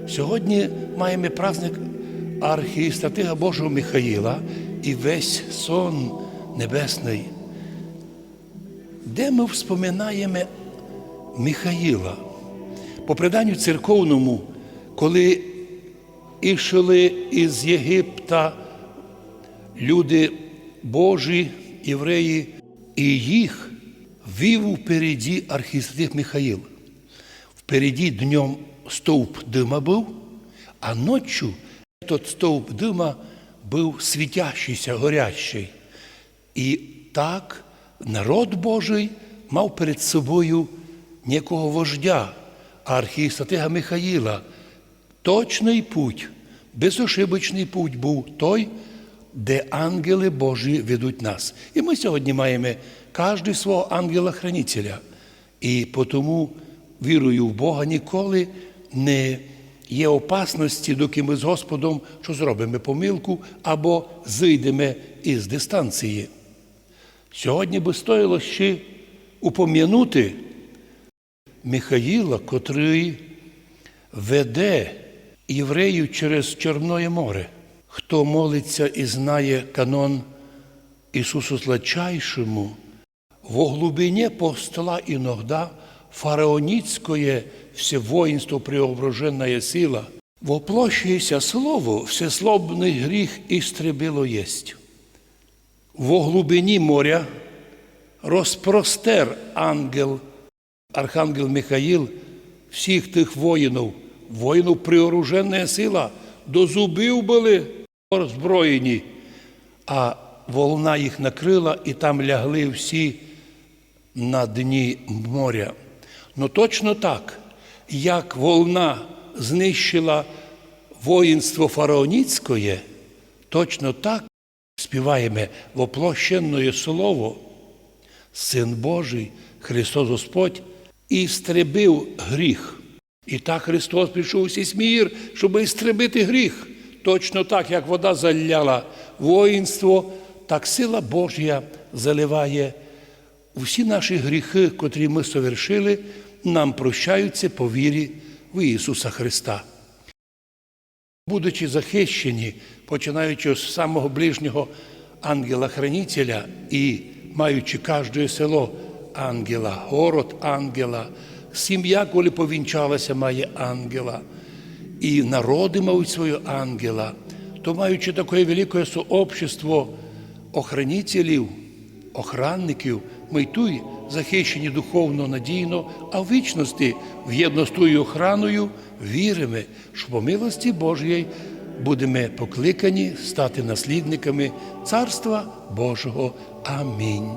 Сьогодні маємо праздник архістратига Божого Михаїла і весь сон небесний, де ми вспоминаємо Михаїла. По преданню церковному, коли ішли із Єгипта люди Божі, євреї, і їх вів впереді архістратиг Михаїл. Впереді днем стовп дима був, а ночью этот стовп дима був світящийся, горящий. І так народ Божий мав перед собою некого вождя, архістратига Михаїла. Точний путь, безошибочний путь був той, де ангели Божі ведуть нас. І ми сьогодні маємо кожен свого ангела-хранителя. І тому, вірую в Бога, ніколи не є опасності, доки ми з Господом що зробимо помилку або зійдемо із дистанції. Сьогодні би стоїло ще упом'янути Михаїла, котрий веде євреїв через Чорне море. Хто молиться і знає канон Иисусу Сладчайшему, во глубине постола иногда фараоницкое все воинство преображенная сила, воплощаяся слово всеслобный гріх истребило єсть. Во глубині моря розпростер ангел, архангел Михаїл, всіх тих воїнів преоруженная сила, до зубів були озброєні, а волна їх накрила, і там лягли всі на дні моря. Но точно так, як волна знищила воїнство фараоніцьке, точно так співаємо воплощенне слово, Син Божий, Христос Господь, істребив гріх. І так Христос прийшов у сей мір, щоб істребити гріх. Точно так, як вода заляла воїнство, так сила Божя заливає всі наші гріхи, котрі ми совершили, нам прощаються по вірі в Ісуса Христа. Будучи захищені, починаючи з самого ближнього ангела-хранителя і маючи кожне село ангела, город ангела, сім'я, коли повінчалася, має ангела, і народи мають свого ангела, то маючи таке велике сообщество охранителів, охранників, ми й тут захищені духовно, надійно, а в вічності, в'єдно з тою охраною, віримо, що по милості Божій будемо покликані стати наслідниками Царства Божого. Амінь.